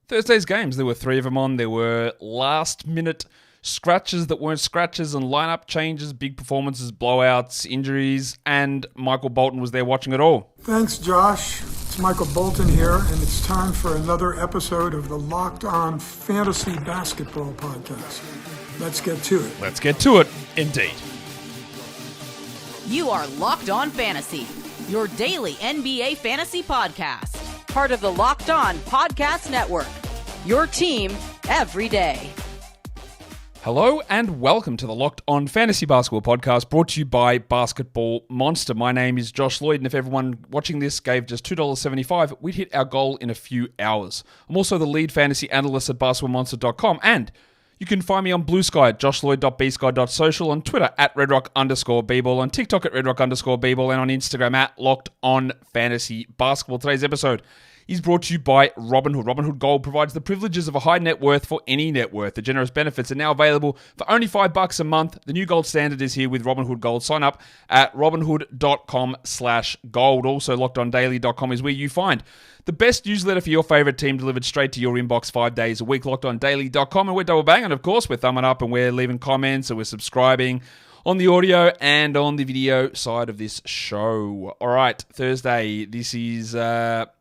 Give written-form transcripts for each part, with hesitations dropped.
Thursday's games, there were 3 of them on. There were last-minute scratches that weren't scratches and lineup changes, big performances, blowouts, injuries, and Michael Bolton was there watching it all. Thanks, Josh. It's Michael Bolton here, and it's time for another episode of the Locked On Fantasy Basketball Podcast. Let's get to it. Let's get to it, indeed. You are Locked On Fantasy, your daily NBA fantasy podcast. Part of the Locked On Podcast Network, your team every day. Hello and welcome to the Locked On Fantasy Basketball Podcast, brought to you by Basketball Monster. My name is Josh Lloyd, and if everyone watching this gave just $2.75, we'd hit our goal in a few hours. I'm also the lead fantasy analyst at basketballmonster.com, and you can find me on Blue Sky at joshloyd.bsky.social, on Twitter at redrock_bball, on TikTok at redrock_bball, and on Instagram at Locked On Fantasy Basketball. Today's episode is brought to you by Robinhood. Robinhood Gold provides the privileges of a high net worth for any net worth. The generous benefits are now available for only $5 a month. The new gold standard is here with Robinhood Gold. Sign up at robinhood.com/gold. Also, lockedondaily.com is where you find the best newsletter for your favorite team delivered straight to your inbox 5 days a week. Lockedondaily.com, and we're double banging, of course. We're thumbing up and we're leaving comments and we're subscribing on the audio and on the video side of this show. All right, Thursday. This is the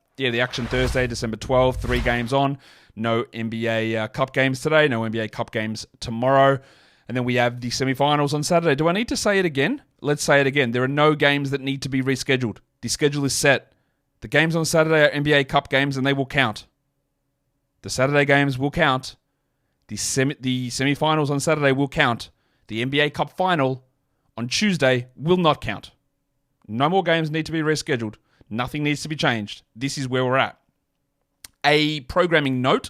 action Thursday, December 12th, 3 games on. No NBA Cup games today, no NBA Cup games tomorrow. And then we have the semifinals on Saturday. Do I need to say it again? Let's say it again. There are no games that need to be rescheduled. The schedule is set. The games on Saturday are NBA Cup games, and they will count. The Saturday games will count. The semifinals on Saturday will count. The NBA Cup final on Tuesday will not count. No more games need to be rescheduled. Nothing needs to be changed. This is where we're at. A programming note.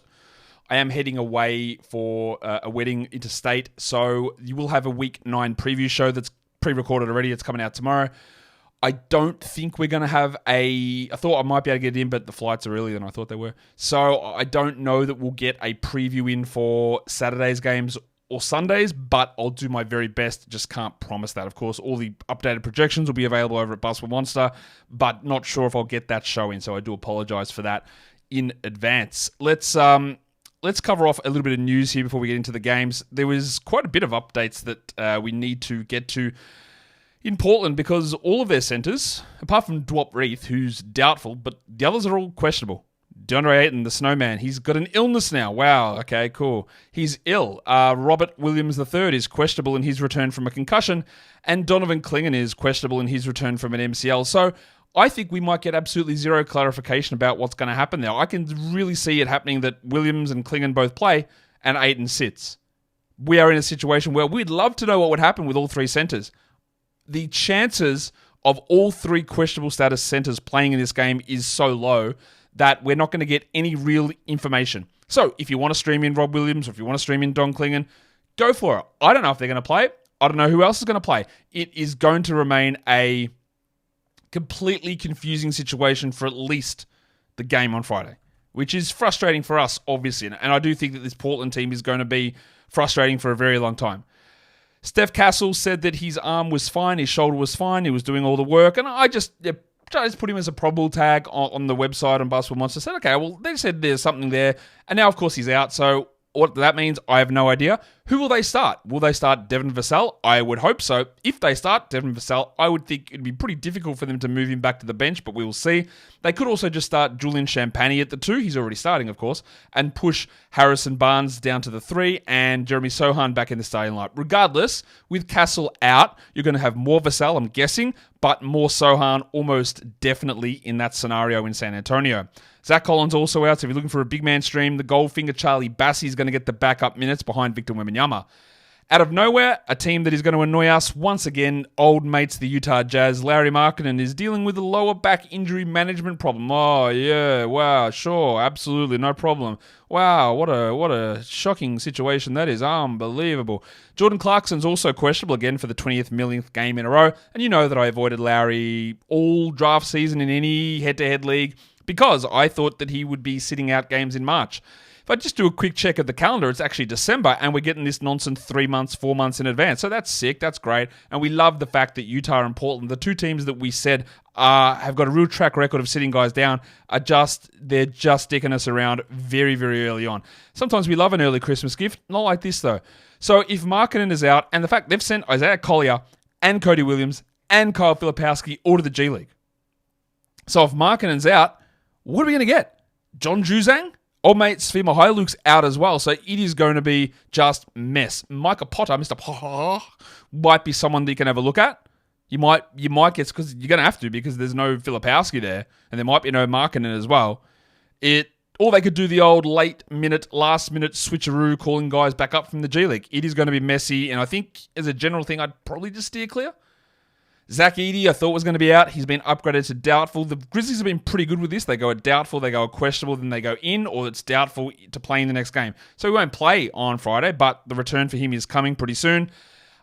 I am heading away for a wedding interstate, so you will have a Week 9 preview show that's pre-recorded already. It's coming out tomorrow. I don't think we're going to have I thought I might be able to get it in, but the flights are earlier than I thought they were. So I don't know that we'll get a preview in for Saturday's games or Sundays, but I'll do my very best. Just can't promise that. Of course, all the updated projections will be available over at Basketball Monster, but not sure if I'll get that show in, so I do apologize for that in advance. Let's cover off a little bit of news here before we get into the games. There was quite a bit of updates that we need to get to in Portland because all of their centers, apart from Dwop Reith, who's doubtful, but the others are all questionable. DeAndre Ayton, the snowman, he's got an illness now. Wow, okay, cool. He's ill. Robert Williams III is questionable in his return from a concussion, and Donovan Clingan is questionable in his return from an MCL. So I think we might get absolutely zero clarification about what's going to happen there. I can really see it happening that Williams and Clingan both play and Ayton sits. We are in a situation where we'd love to know what would happen with all 3 centers. The chances of all 3 questionable status centers playing in this game is so low that we're not going to get any real information. So if you want to stream in Rob Williams or if you want to stream in Don Clingan, go for it. I don't know if they're going to play it. I don't know who else is going to play. It is going to remain a completely confusing situation for at least the game on Friday, which is frustrating for us, obviously. And I do think that this Portland team is going to be frustrating for a very long time. Steph Castle said that his arm was fine, his shoulder was fine, he was doing all the work, and I just put him as a probable tag on the website on Basketball Monster. Said, okay, well, they said there's something there. And now, of course, he's out. So what that means, I have no idea. Who will they start? Will they start Devin Vassell? I would hope so. If they start Devin Vassell, I would think it'd be pretty difficult for them to move him back to the bench, but we will see. They could also just start Julian Champagny at the 2. He's already starting, of course, and push Harrison Barnes down to the 3 and Jeremy Sohan back in the starting lineup. Regardless, with Castle out, you're going to have more Vassell, I'm guessing, but more Sohan almost definitely in that scenario in San Antonio. Zach Collins also out, so if you're looking for a big man stream, the Goldfinger Charlie Bassey is going to get the backup minutes behind Victor Wembanyama. Out of nowhere, a team that is going to annoy us once again, old mates the Utah Jazz. Larry Markkinen is dealing with a lower back injury management problem. Oh yeah, wow, sure, absolutely, no problem. Wow, what a shocking situation that is. Unbelievable. Jordan Clarkson's also questionable again for the 20th millionth game in a row. And you know that I avoided Lowry all draft season in any head-to-head league. because I thought that he would be sitting out games in March. If I just do a quick check of the calendar, it's actually December, and we're getting this nonsense 3 months, 4 months in advance. So that's sick. That's great. And we love the fact that Utah and Portland, the two teams that we said have got a real track record of sitting guys down, they're just sticking us around very, very early on. Sometimes we love an early Christmas gift. Not like this, though. So if Markkanen is out, and the fact they've sent Isaiah Collier and Cody Williams and Kyle Filipowski all to the G League. So if Markkanen's out, what are we going to get? John Juzang? Old mate Svima Hyluk's out as well, so it is going to be just mess. Micah Potter, Mr. Potter, might be someone that you can have a look at. You might get, because you're going to have to, because there's no Filipowski there, and there might be no Markkanen as well. Or they could do the old last minute switcheroo, calling guys back up from the G League. It is going to be messy, and I think as a general thing, I'd probably just steer clear. Zach Edey, I thought was going to be out. He's been upgraded to doubtful. The Grizzlies have been pretty good with this. They go a doubtful, they go a questionable, then they go in, or it's doubtful to play in the next game. So he won't play on Friday, but the return for him is coming pretty soon.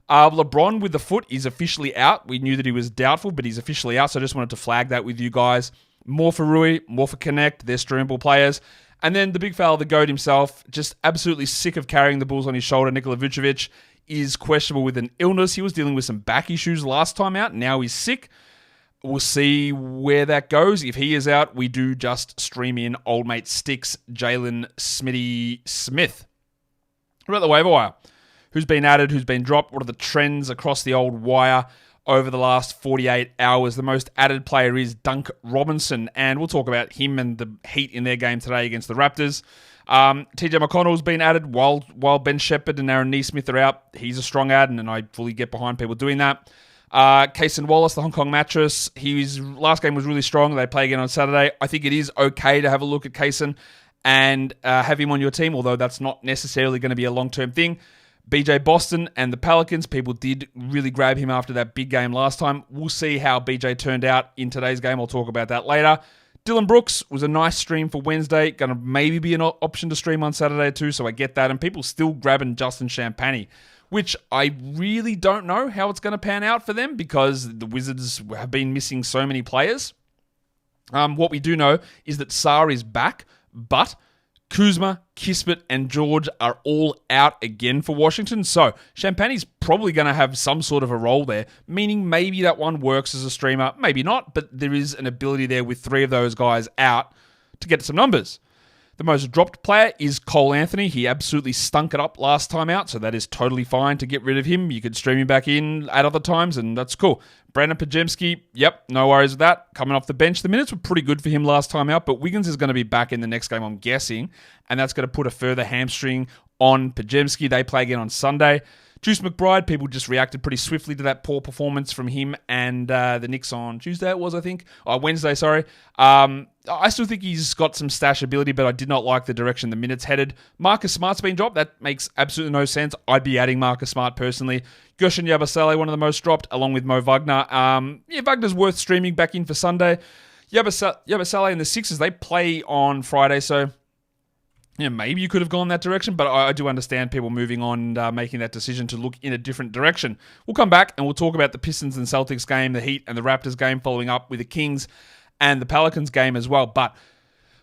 LeBron with the foot is officially out. We knew that he was doubtful, but he's officially out, so I just wanted to flag that with you guys. More for Rui, more for Connect. They're streamable players. And then the big fella, the GOAT himself, just absolutely sick of carrying the Bulls on his shoulder, Nikola Vucevic, is questionable with an illness. He was dealing with some back issues last time out. Now he's sick. We'll see where that goes. If he is out, we do just stream in old mate Sticks, Jalen Smitty Smith. What about the waiver wire? Who's been added? Who's been dropped? What are the trends across the old wire over the last 48 hours? The most added player is Dunk Robinson, and we'll talk about him and the Heat in their game today against the Raptors. TJ McConnell's been added while Ben Shepherd and Aaron Neesmith are out. He's a strong add, and I fully get behind people doing that. Kaysen Wallace, the Hong Kong mattress, his last game was really strong. They play again on Saturday. I think it is okay to have a look at Kaysen and have him on your team, although that's not necessarily going to be a long-term thing. BJ Boston and the Pelicans, people did really grab him after that big game last time. We'll see how BJ turned out in today's game. I'll talk about that later. Dylan Brooks was a nice stream for Wednesday. Going to maybe be an option to stream on Saturday too, so I get that. And people still grabbing Justin Champagnie, which I really don't know how it's going to pan out for them because the Wizards have been missing so many players. What we do know is that Sarr is back, but Kuzma, Kispert, and George are all out again for Washington. So Champagnie's probably going to have some sort of a role there, meaning maybe that one works as a streamer, maybe not, but there is an ability there with three of those guys out to get some numbers. The most dropped player is Cole Anthony. He absolutely stunk it up last time out, so that is totally fine to get rid of him. You could stream him back in at other times, and that's cool. Brandon Podziemski, yep, no worries with that. Coming off the bench, the minutes were pretty good for him last time out, but Wiggins is going to be back in the next game, I'm guessing, and that's going to put a further hamstring on Podziemski. They play again on Sunday. Juice McBride, people just reacted pretty swiftly to that poor performance from him and the Knicks on Tuesday it was, I think. Wednesday, sorry. I still think he's got some stash ability, but I did not like the direction the minutes headed. Marcus Smart's been dropped. That makes absolutely no sense. I'd be adding Marcus Smart personally. Gershon Yabusele, one of the most dropped, along with Mo Wagner. Wagner's worth streaming back in for Sunday. Yabusele and the Sixers, they play on Friday, so maybe you could have gone that direction, but I do understand people moving on and making that decision to look in a different direction. We'll come back and we'll talk about the Pistons and Celtics game, the Heat and the Raptors game, following up with the Kings and the Pelicans game as well. But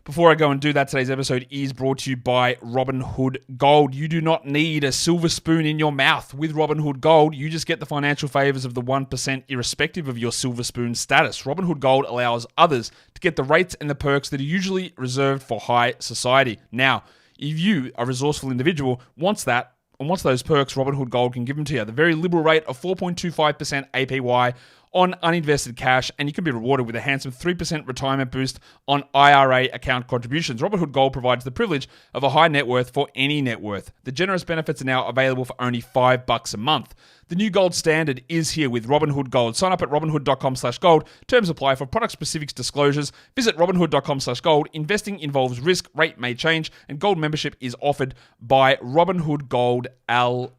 before I go and do that, today's episode is brought to you by Robinhood Gold. You do not need a silver spoon in your mouth. With Robinhood Gold, you just get the financial favors of the 1% irrespective of your silver spoon status. Robinhood Gold allows others to get the rates and the perks that are usually reserved for high society. Now, if you, a resourceful individual, wants that, and wants those perks, Robinhood Gold can give them to you. The very liberal rate of 4.25% APY on uninvested cash, and you can be rewarded with a handsome 3% retirement boost on IRA account contributions. Robinhood Gold provides the privilege of a high net worth for any net worth. The generous benefits are now available for only $5 a month. The new gold standard is here with Robinhood Gold. Sign up at robinhood.com/gold. Terms apply. For product specifics disclosures, visit robinhood.com/gold. Investing involves risk, rate may change, and gold membership is offered by Robinhood Gold LLC.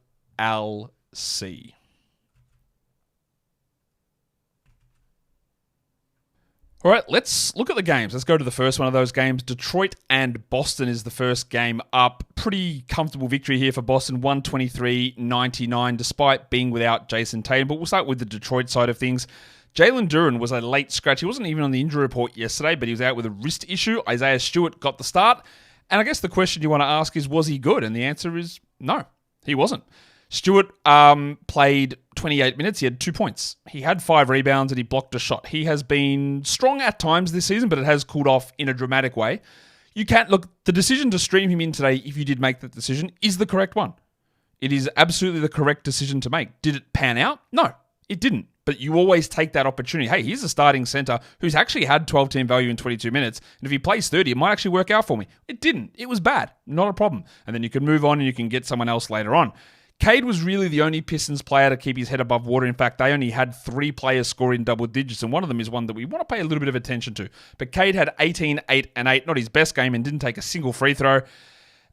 All right, let's look at the games. Let's go to the first one of those games. Detroit and Boston is the first game up. Pretty comfortable victory here for Boston, 123-99, despite being without Jayson Tatum. But we'll start with the Detroit side of things. Jalen Duren was a late scratch. He wasn't even on the injury report yesterday, but he was out with a wrist issue. Isaiah Stewart got the start. And I guess the question you want to ask is, was he good? And the answer is no, he wasn't. Stewart played 28 minutes. He had 2 points. He had 5 rebounds and he blocked a shot. He has been strong at times this season, but it has cooled off in a dramatic way. You can't look, the decision to stream him in today, if you did make that decision, is the correct one. It is absolutely the correct decision to make. Did it pan out? No, it didn't. But you always take that opportunity. Hey, here's a starting center who's actually had 12-team value in 22 minutes. And if he plays 30, it might actually work out for me. It didn't. It was bad. Not a problem. And then you can move on and you can get someone else later on. Cade was really the only Pistons player to keep his head above water. In fact, they only had 3 players score in double digits, and one of them is one that we want to pay a little bit of attention to. But Cade had 18, 8, and 8. Not his best game and didn't take a single free throw.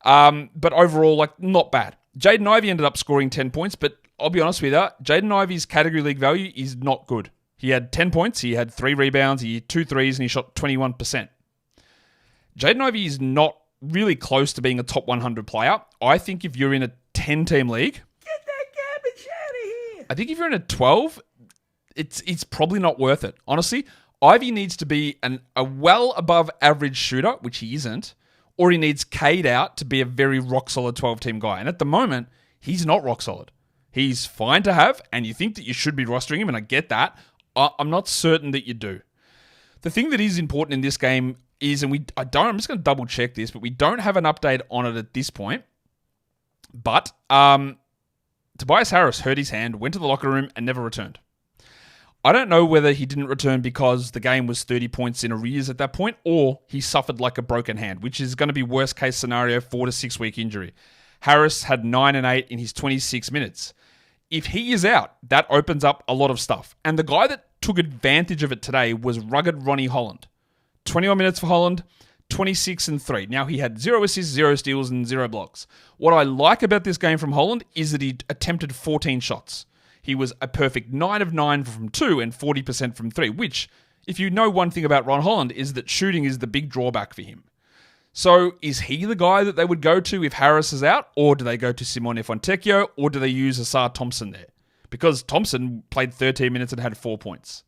But overall, not bad. Jaden Ivey ended up scoring 10 points, but I'll be honest with you, Jaden Ivey's category league value is not good. He had 10 points, he had 3 rebounds, he had 2 threes, and he shot 21%. Jaden Ivey is not really close to being a top 100 player. I think if you're in a 10-team league, get that garbage out of here. I think if you're in a 12, it's probably not worth it. Honestly, Ivey needs to be a well above average shooter, which he isn't, or he needs Cade out to be a very rock-solid 12-team guy. And at the moment, he's not rock-solid. He's fine to have, and you think that you should be rostering him, and I get that. I'm not certain that you do. The thing that is important in this game is, and I'm just going to double-check this, but we don't have an update on it at this point. But Tobias Harris hurt his hand, went to the locker room, and never returned. I don't know whether he didn't return because the game was 30 points in arrears at that point, or he suffered like a broken hand, which is going to be worst case scenario, 4 to 6 week injury. Harris had 9 and 8 in his 26 minutes. If he is out, that opens up a lot of stuff. And the guy that took advantage of it today was rugged Ronnie Holland. 21 minutes for Holland, 26 and 3. Now he had 0 assists, 0 steals, and 0 blocks. What I like about this game from Holland is that he attempted 14 shots. He was a perfect 9 of 9 from 2 and 40% from 3, which, if you know one thing about Ron Holland, is that shooting is the big drawback for him. So is he the guy that they would go to if Harris is out, or do they go to Simone Fontecchio, or do they use Asar Thompson there? Because Thompson played 13 minutes and had 4 points.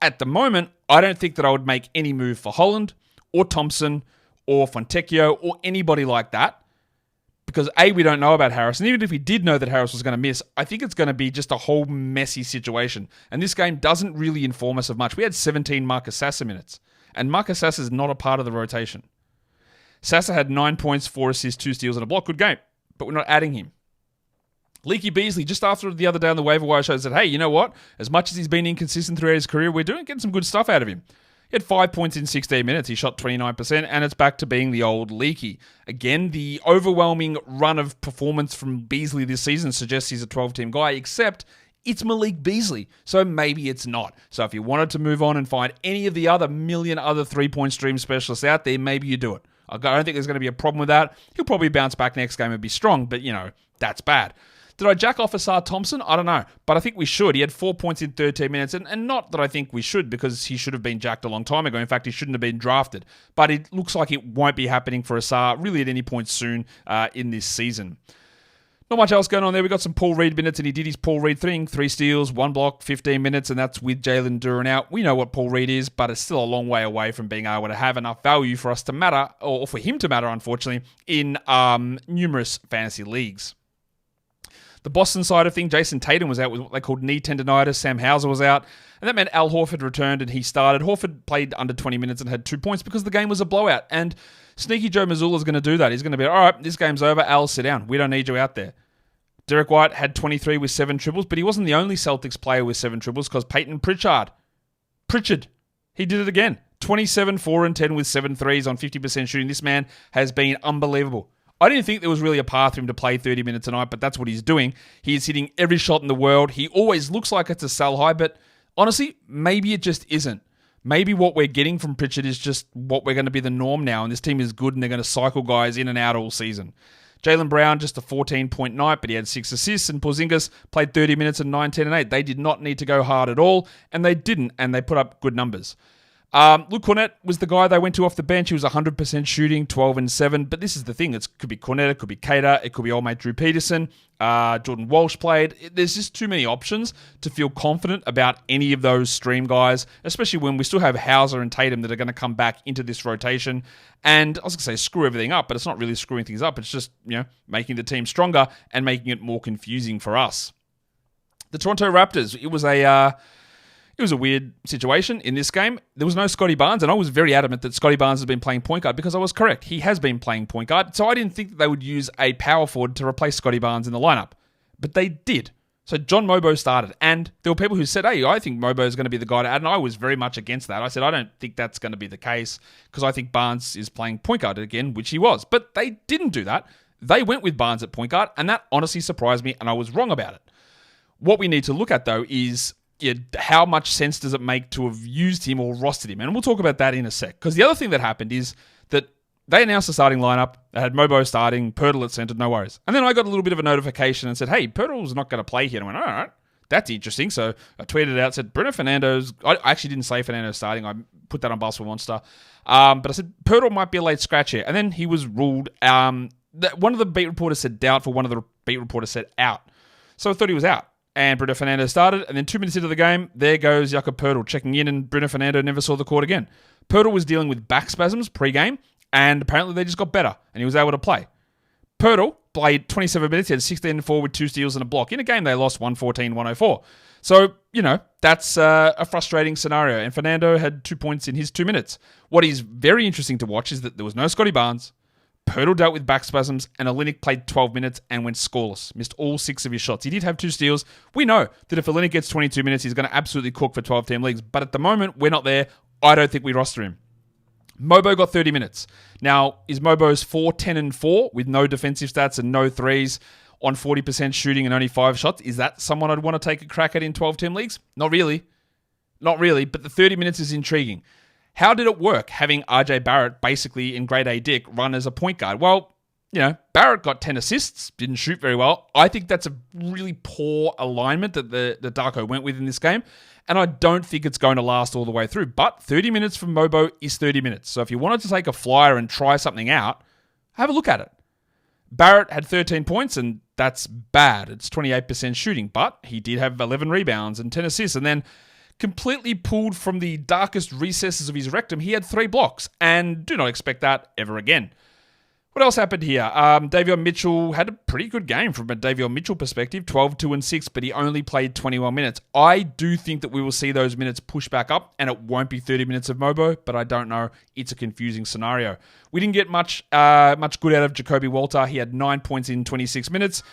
At the moment, I don't think that I would make any move for Holland, or Thompson, or Fontecchio, or anybody like that. Because A, we don't know about Harris, and even if we did know that Harris was going to miss, I think it's going to be just a whole messy situation. And this game doesn't really inform us of much. We had 17 Marcus Sasser minutes, and Marcus Sasser is not a part of the rotation. Sasser had 9 points, 4 assists, 2 steals, and a block. Good game, but we're not adding him. Leaky Beasley, just after the other day on the waiver wire show, said, hey, you know what? As much as he's been inconsistent throughout his career, we're getting some good stuff out of him. He had 5 points in 16 minutes. He shot 29%, and it's back to being the old Leaky. Again, the overwhelming run of performance from Beasley this season suggests he's a 12-team guy, except it's Malik Beasley, so maybe it's not. So if you wanted to move on and find any of the other million other three-point stream specialists out there, maybe you do it. I don't think there's going to be a problem with that. He'll probably bounce back next game and be strong, but, that's bad. Did I jack off Asar Thompson? I don't know, but I think we should. He had 4 points in 13 minutes, and not that I think we should, because he should have been jacked a long time ago. In fact, he shouldn't have been drafted, but it looks like it won't be happening for Asar really at any point soon in this season. Not much else going on there. We got some Paul Reed minutes, and he did his Paul Reed thing. 3 steals, 1 block, 15 minutes, and that's with Jalen Duren out. We know what Paul Reed is, but it's still a long way away from being able to have enough value for us to matter, or for him to matter, unfortunately, in numerous fantasy leagues. The Boston side of things, Jayson Tatum was out with what they called knee tendonitis. Sam Hauser was out. And that meant Al Horford returned and he started. Horford played under 20 minutes and had 2 points because the game was a blowout. And Sneaky Joe Mazzulla is going to do that. He's going to be, all right, this game's over. Al, sit down. We don't need you out there. Derek White had 23 with 7 triples, but he wasn't the only Celtics player with 7 triples because Payton Pritchard, he did it again. 27, 4, and 10 with 7 threes on 50% shooting. This man has been unbelievable. I didn't think there was really a path for him to play 30 minutes a night, but that's what he's doing. He is hitting every shot in the world. He always looks like it's a sell high, but honestly, maybe it just isn't. Maybe what we're getting from Pritchard is just what we're going to be the norm now, and this team is good, and they're going to cycle guys in and out all season. Jaylen Brown, just a 14-point night, but he had 6 assists, and Porzingis played 30 minutes and 9, 10, and 8. They did not need to go hard at all, and they didn't, and they put up good numbers. Luke Cornett was the guy they went to off the bench. He was 100% shooting, 12-7. But this is the thing. It could be Cornett, it could be Cade, it could be old mate Drew Peterson. Jordan Walsh played. There's just too many options to feel confident about any of those stream guys, especially when we still have Hauser and Tatum that are going to come back into this rotation. And I was going to say screw everything up, but it's not really screwing things up. It's just, making the team stronger and making it more confusing for us. The Toronto Raptors, it was a weird situation in this game. There was no Scotty Barnes, and I was very adamant that Scotty Barnes has been playing point guard because I was correct. He has been playing point guard, so I didn't think that they would use a power forward to replace Scotty Barnes in the lineup. But they did. So John Mobo started, and there were people who said, hey, I think Mobo is going to be the guy to add, and I was very much against that. I said, I don't think that's going to be the case because I think Barnes is playing point guard again, which he was. But they didn't do that. They went with Barnes at point guard, and that honestly surprised me, and I was wrong about it. What we need to look at, though, is how much sense does it make to have used him or rostered him? And we'll talk about that in a sec. Because the other thing that happened is that they announced the starting lineup. They had Mobo starting, Pirtle at center, no worries. And then I got a little bit of a notification and said, hey, Pirtle's not going to play here. And I went, all right, that's interesting. So I tweeted out, said, Bruno Fernando's... I actually didn't say Fernando starting. I put that on Basketball Monster. But I said, Pirtle might be a late scratch here. And then he was ruled... one of the beat reporters said doubtful. One of the beat reporters said out. So I thought he was out. And Bruno Fernando started, and then 2 minutes into the game, there goes Jakob Poeltl checking in, and Bruno Fernando never saw the court again. Poeltl was dealing with back spasms pre-game, and apparently they just got better, and he was able to play. Poeltl played 27 minutes, he had 16-4 with 2 steals and a block. In a game they lost 114-104. So, that's a frustrating scenario, and Fernando had 2 points in his 2 minutes. What is very interesting to watch is that there was no Scotty Barnes, Poeltl dealt with back spasms, and Olynyk played 12 minutes and went scoreless. Missed all 6 of his shots. He did have 2 steals. We know that if Olynyk gets 22 minutes, he's going to absolutely cook for 12-team leagues. But at the moment, we're not there. I don't think we roster him. Mobo got 30 minutes. Now, is Mobo's 4-10-4 with no defensive stats and no threes on 40% shooting and only 5 shots? Is that someone I'd want to take a crack at in 12-team leagues? Not really. Not really, but the 30 minutes is intriguing. How did it work having RJ Barrett basically in grade A Dick run as a point guard? Well, Barrett got 10 assists, didn't shoot very well. I think that's a really poor alignment that the Darko went with in this game, and I don't think it's going to last all the way through. But 30 minutes from Mobo is 30 minutes. So if you wanted to take a flyer and try something out, have a look at it. Barrett had 13 points, and that's bad. It's 28% shooting, but he did have 11 rebounds and 10 assists, and then completely pulled from the darkest recesses of his rectum, he had 3 blocks, and do not expect that ever again. What else happened here? Davion Mitchell had a pretty good game from a Davion Mitchell perspective, 12, 2, and 6, but he only played 21 minutes. I do think that we will see those minutes push back up, and it won't be 30 minutes of Mobo, but I don't know. It's a confusing scenario. We didn't get much good out of Jacoby Walter. He had 9 points in 26 minutes.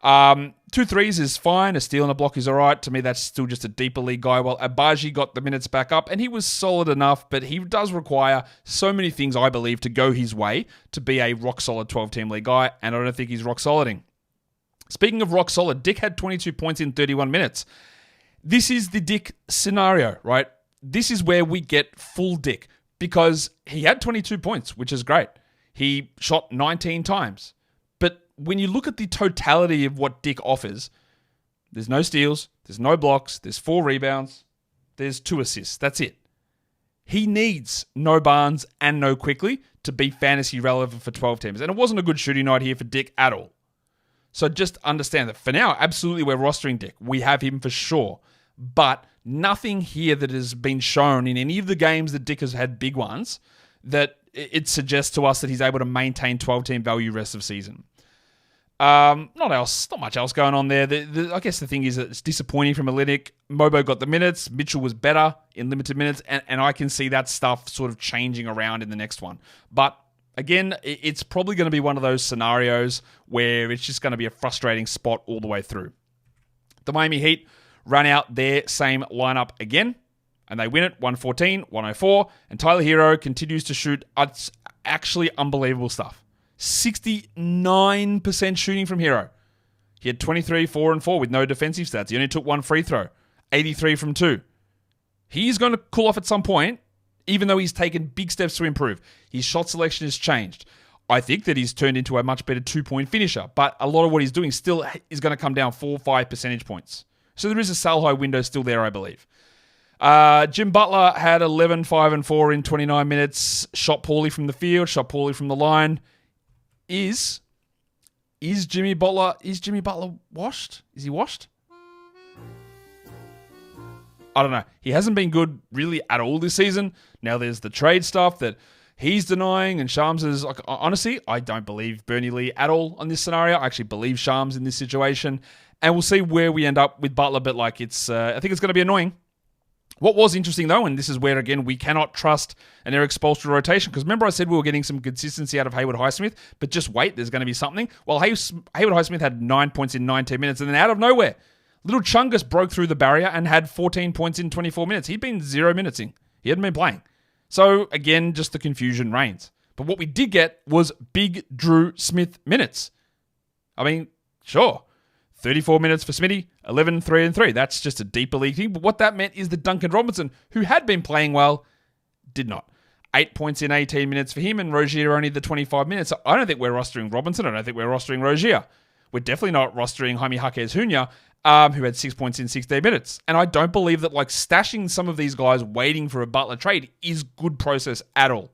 2 threes is fine. A steal and a block is all right. To me, that's still just a deeper league guy. Well, Abaji got the minutes back up, and he was solid enough, but he does require so many things, I believe, to go his way to be a rock-solid 12-team league guy, and I don't think he's rock-soliding. Speaking of rock-solid, Dick had 22 points in 31 minutes. This is the Dick scenario, right? This is where we get full Dick, because he had 22 points, which is great. He shot 19 times. When you look at the totality of what Dick offers, there's no steals, there's no blocks, there's 4 rebounds, there's 2 assists. That's it. He needs no Barnes and no Quickly to be fantasy relevant for 12 teams. And it wasn't a good shooting night here for Dick at all. So just understand that for now, absolutely we're rostering Dick. We have him for sure. But nothing here that has been shown in any of the games that Dick has had big ones that it suggests to us that he's able to maintain 12-team value rest of season. Not much else going on there. I guess the thing is that it's disappointing from Olynyk. Mobo got the minutes. Mitchell was better in limited minutes, and I can see that stuff sort of changing around in the next one. But again, it's probably going to be one of those scenarios where it's just going to be a frustrating spot all the way through. The Miami Heat run out their same lineup again, and they win it 114-104, and Tyler Herro continues to shoot. It's actually unbelievable stuff. 69% shooting from Herro. He had 23, 4, and 4 with no defensive stats. He only took 1 free throw. 83 from 2. He's going to cool off at some point, even though he's taken big steps to improve. His shot selection has changed. I think that he's turned into a much better 2-point finisher, but a lot of what he's doing still is going to come down 4 or 5 percentage points. So there is a sell high window still there, I believe. Jim Butler had 11, 5, and 4 in 29 minutes. Shot poorly from the field, shot poorly from the line. Is Jimmy Butler washed? Is he washed? I don't know. He hasn't been good really at all this season. Now there's the trade stuff that he's denying, and Shams is like, honestly, I don't believe Bernie Lee at all on this scenario. I actually believe Shams in this situation, and we'll see where we end up with Butler. But like, I think it's going to be annoying. What was interesting though, and this is where again we cannot trust an Erik Spoelstra rotation, because remember I said we were getting some consistency out of Haywood Highsmith, but just wait, there's going to be something. Well, Haywood Highsmith had 9 points in 19 minutes, and then out of nowhere, Little Chungus broke through the barrier and had 14 points in 24 minutes. He'd been 0 minutes in. He hadn't been playing. So, again, just the confusion reigns. But what we did get was big Drew Smith minutes. I mean, sure. 34 minutes for Smitty, 11, 3, and 3. That's just a deeper league thing. But what that meant is that Duncan Robinson, who had been playing well, did not. 8 points in 18 minutes for him, and Rozier only the 25 minutes. So I don't think we're rostering Robinson. I don't think we're rostering Rozier. We're definitely not rostering Jaime Jaquez Jr., who had 6 points in 16 minutes. And I don't believe that like stashing some of these guys waiting for a Butler trade is good process at all.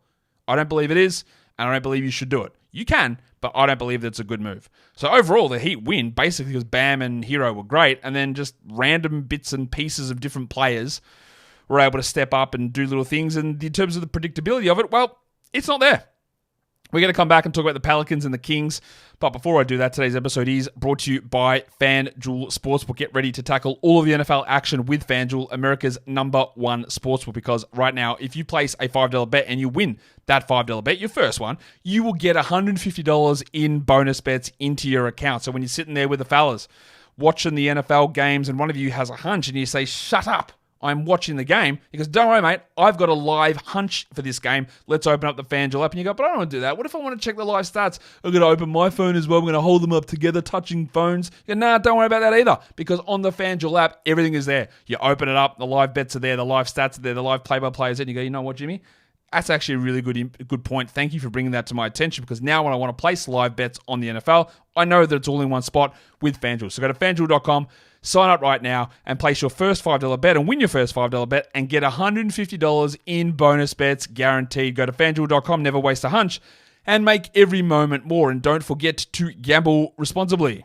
I don't believe it is, and I don't believe you should do it. You can, but I don't believe that's a good move. So overall, the Heat win basically because Bam and Herro were great, and then just random bits and pieces of different players were able to step up and do little things. And in terms of the predictability of it, well, it's not there. We're going to come back and talk about the Pelicans and the Kings. But before I do that, today's episode is brought to you by FanDuel Sportsbook. Get ready to tackle all of the NFL action with FanDuel, America's #1 sportsbook. Because right now, if you place a $5 bet and you win that $5 bet, your first one, you will get $150 in bonus bets into your account. So when you're sitting there with the fellas watching the NFL games and one of you has a hunch and you say, shut up, I'm watching the game. He goes, don't worry, mate. I've got a live hunch for this game. Let's open up the FanDuel app. And you go, but I don't want to do that. What if I want to check the live stats? I'm going to open my phone as well. I'm going to hold them up together, touching phones. You go, nah, don't worry about that either. Because on the FanDuel app, everything is there. You open it up. The live bets are there. The live stats are there. The live play-by-play is there. And you go, you know what, Jimmy? That's actually a really good point. Thank you for bringing that to my attention, because now when I want to place live bets on the NFL, I know that it's all in one spot with FanDuel. So go to FanDuel.com, sign up right now, and place your first $5 bet and win your first $5 bet and get $150 in bonus bets guaranteed. Go to FanDuel.com, never waste a hunch, and make every moment more. And don't forget to gamble responsibly.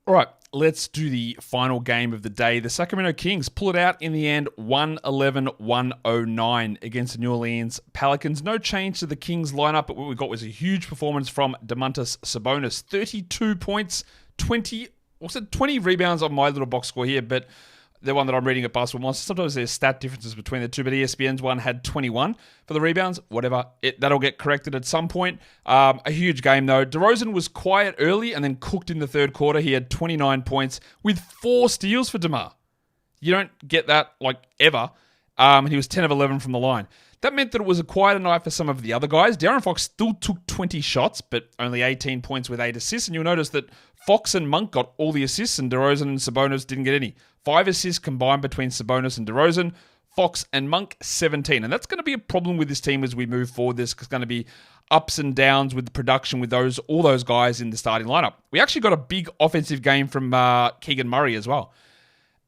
All right, let's do the final game of the day. The Sacramento Kings pull it out in the end, 111-109 against the New Orleans Pelicans. No change to the Kings lineup, but what we got was a huge performance from Domantas Sabonis. 32 points, 20 rebounds on my little box score here, but the one that I'm reading at Basketball Monster, sometimes there's stat differences between the two, but ESPN's one had 21 for the rebounds. Whatever, that'll get corrected at some point. A huge game, though. DeRozan was quiet early and then cooked in the third quarter. He had 29 points with 4 steals for DeMar. You don't get that, like, ever. And he was 10 of 11 from the line. That meant that it was a quieter night for some of the other guys. De'Aaron Fox still took 20 shots, but only 18 points with 8 assists. And you'll notice that Fox and Monk got all the assists, and DeRozan and Sabonis didn't get any. 5 assists combined between Sabonis and DeRozan. Fox and Monk, 17. And that's going to be a problem with this team as we move forward. There's going to be ups and downs with the production with all those guys in the starting lineup. We actually got a big offensive game from Keegan Murray as well.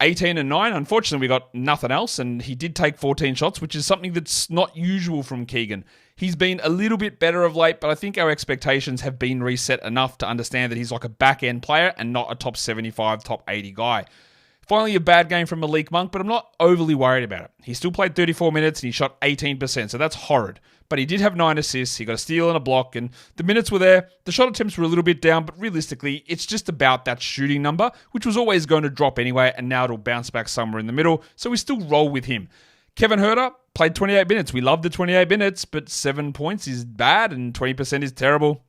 18 and 9. Unfortunately, we got nothing else, and he did take 14 shots, which is something that's not usual from Keegan. He's been a little bit better of late, but I think our expectations have been reset enough to understand that he's like a back-end player and not a top 75, top 80 guy. Finally, a bad game from Malik Monk, but I'm not overly worried about it. He still played 34 minutes and he shot 18%, so that's horrid. But he did have 9 assists, he got a steal and a block, and the minutes were there. The shot attempts were a little bit down, but realistically, it's just about that shooting number, which was always going to drop anyway, and now it'll bounce back somewhere in the middle, so we still roll with him. Kevin Huerter played 28 minutes. We love the 28 minutes, but 7 points is bad and 20% is terrible.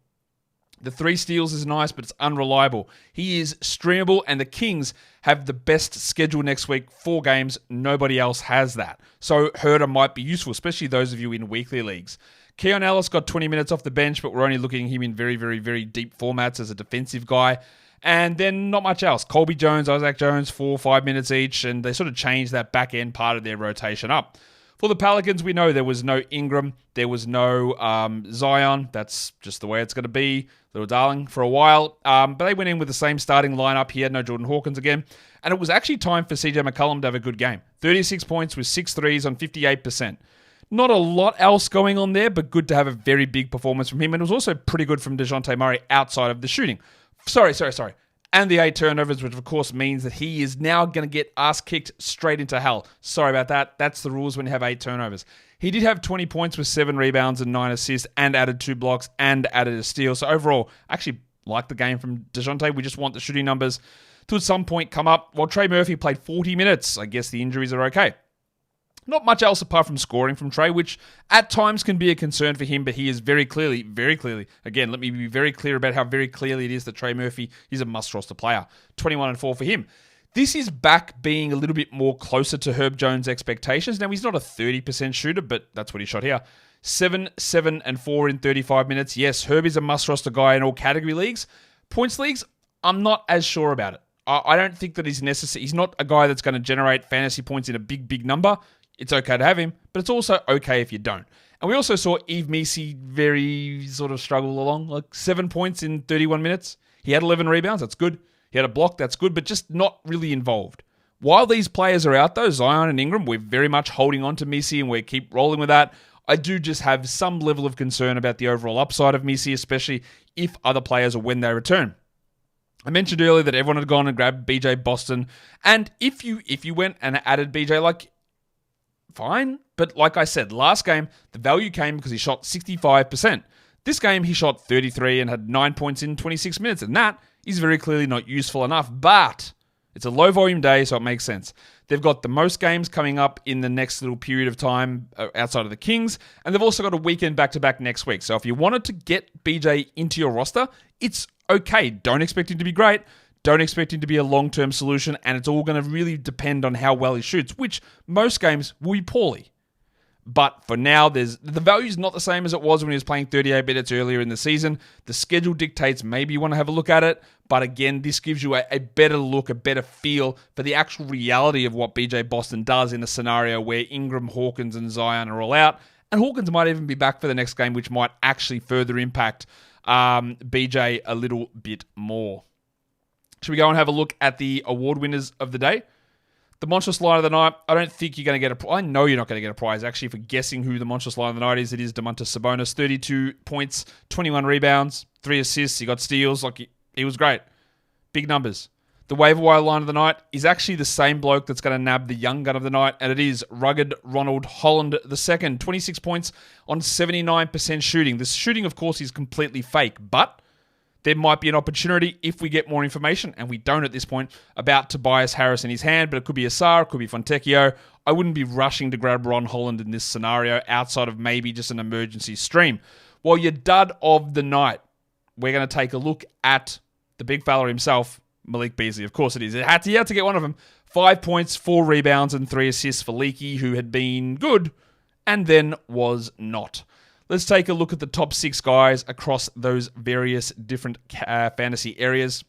The 3 steals is nice, but it's unreliable. He is streamable, and the Kings have the best schedule next week, 4 games. Nobody else has that. So Huerter might be useful, especially those of you in weekly leagues. Keon Ellis got 20 minutes off the bench, but we're only looking at him in very, very, very deep formats as a defensive guy. And then not much else. Colby Jones, Isaac Jones, 4 or 5 minutes each, and they sort of changed that back end part of their rotation up. For the Pelicans, we know there was no Ingram. There was no Zion. That's just the way it's going to be. Little darling for a while. But they went in with the same starting lineup. He had no Jordan Hawkins again. And it was actually time for CJ McCollum to have a good game. 36 points with 6 threes on 58%. Not a lot else going on there, but good to have a very big performance from him. And it was also pretty good from DeJounte Murray outside of the shooting. Sorry. And the 8 turnovers, which of course means that he is now going to get ass kicked straight into hell. Sorry about that. That's the rules when you have 8 turnovers. He did have 20 points with 7 rebounds and 9 assists and added 2 blocks and added a steal. So overall, I actually like the game from DeJounte. We just want the shooting numbers to at some point come up. While Trey Murphy played 40 minutes. I guess the injuries are okay. Not much else apart from scoring from Trey, which at times can be a concern for him, but he is very clearly, again, let me be very clear about how very clearly it is that Trey Murphy is a must-roster player. 21 and 4 for him. This is back being a little bit more closer to Herb Jones' expectations. Now, he's not a 30% shooter, but that's what he shot here. 7, 7, and 4 in 35 minutes. Yes, Herb is a must-roster guy in all category leagues. Points leagues, I'm not as sure about it. I don't think that he's necessary. He's not a guy that's going to generate fantasy points in a big number. It's okay to have him, but it's also okay if you don't. And we also saw Yves Missi very sort of struggle along, like 7 points in 31 minutes. He had 11 rebounds, that's good. He had a block, that's good, but just not really involved. While these players are out though, Zion and Ingram, we're very much holding on to Missi and we keep rolling with that. I do just have some level of concern about the overall upside of Missi, especially if other players or when they return. I mentioned earlier that everyone had gone and grabbed BJ Boston, and if you went and added BJ, like, fine, but like I said, last game, the value came because he shot 65%. This game, he shot 33 and had 9 points in 26 minutes, and that is very clearly not useful enough, but it's a low-volume day, so it makes sense. They've got the most games coming up in the next little period of time outside of the Kings, and they've also got a weekend back-to-back next week. So if you wanted to get BJ into your roster, it's okay. Don't expect him to be great. Don't expect him to be a long-term solution, and it's all going to really depend on how well he shoots, which most games will be poorly. But for now, the value's not the same as it was when he was playing 38 minutes earlier in the season. The schedule dictates maybe you want to have a look at it, but again, this gives you a better look, a better feel for the actual reality of what BJ Boston does in a scenario where Ingram, Hawkins, and Zion are all out, and Hawkins might even be back for the next game, which might actually further impact BJ a little bit more. Should we go and have a look at the award winners of the day? The monstrous line of the night, I don't think you're going to get I know you're not going to get a prize, actually, for guessing who the monstrous line of the night is. It is Domantas Sabonis, 32 points, 21 rebounds, 3 assists. He got steals. He was great. Big numbers. The waiver wire line of the night is actually the same bloke that's going to nab the young gun of the night, and it is rugged Ronald Holland II. 26 points on 79% shooting. This shooting, of course, is completely fake, but there might be an opportunity if we get more information, and we don't at this point, about Tobias Harris in his hand, but it could be Asar, it could be Fontecchio. I wouldn't be rushing to grab Ron Holland in this scenario outside of maybe just an emergency stream. While your dud of the night, we're going to take a look at the big fella himself, Malik Beasley. Of course it is. He had to get one of them. 5 points, 4 rebounds, and 3 assists for Leaky, who had been good and then was not. Let's take a look at the top 6 guys across those various different fantasy areas.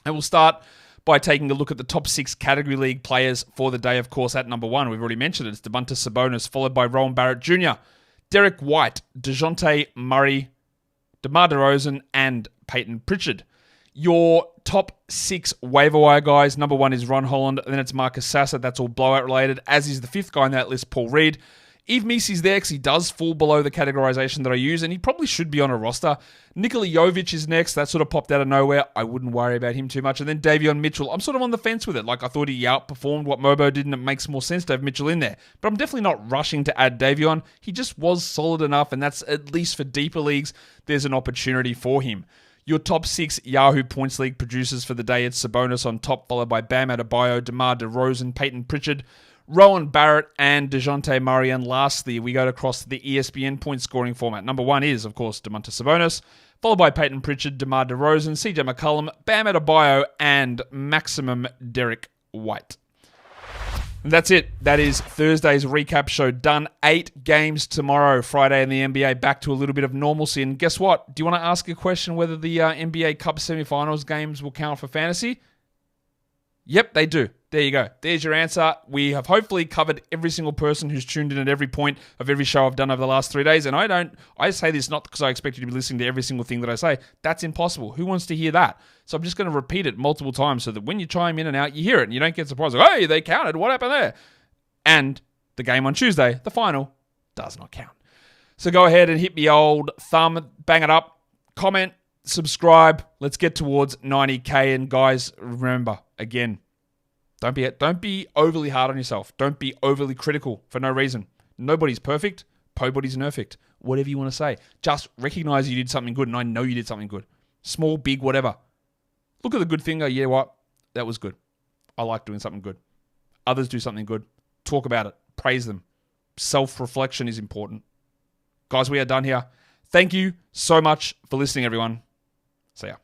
And we'll start by taking a look at the top 6 category league players for the day. Of course, at number 1, we've already mentioned it. It's Domantas Sabonis, followed by Rowan Barrett Jr., Derek White, DeJounte Murray, DeMar DeRozan, and Payton Pritchard. Your top 6 waiver wire guys, number 1 is Ron Holland, and then it's Marcus Sasser. That's all blowout related, as is the 5th guy on that list, Paul Reed. Yves Missi's there because he does fall below the categorization that I use, and he probably should be on a roster. Nikola Jovic is next. That sort of popped out of nowhere. I wouldn't worry about him too much. And then Davion Mitchell. I'm sort of on the fence with it. I thought he outperformed what Mobo did, and it makes more sense to have Mitchell in there. But I'm definitely not rushing to add Davion. He just was solid enough, and that's at least for deeper leagues, there's an opportunity for him. Your top 6 Yahoo Points League producers for the day, it's Sabonis on top, followed by Bam Adebayo, DeMar DeRozan, Payton Pritchard, Rowan Barrett, and DeJounte Murray. And lastly, we go across the ESPN point scoring format. Number 1 is, of course, Domantas Sabonis, followed by Payton Pritchard, DeMar DeRozan, CJ McCollum, Bam Adebayo, and maximum Derek White. And that's it. That is Thursday's recap show done. 8 games tomorrow, Friday in the NBA, back to a little bit of normalcy. And guess what? Do you want to ask a question whether the NBA Cup semifinals games will count for fantasy? Yep, they do. There you go. There's your answer. We have hopefully covered every single person who's tuned in at every point of every show I've done over the last 3 days. And I say this not because I expect you to be listening to every single thing that I say. That's impossible. Who wants to hear that? So I'm just going to repeat it multiple times so that when you chime in and out, you hear it and you don't get surprised. Like, hey, they counted. What happened there? And the game on Tuesday, the final, does not count. So go ahead and hit the old thumb, bang it up, comment, subscribe. Let's get towards 90K. And guys, remember, again, don't be overly hard on yourself. Don't be overly critical for no reason. Nobody's perfect. Nobody's perfect. Whatever you want to say. Just recognize you did something good, and I know you did something good. Small, big, whatever. Look at the good thing. Go, yeah, what? That was good. I like doing something good. Others do something good. Talk about it. Praise them. Self-reflection is important. Guys, we are done here. Thank you so much for listening, everyone. See ya.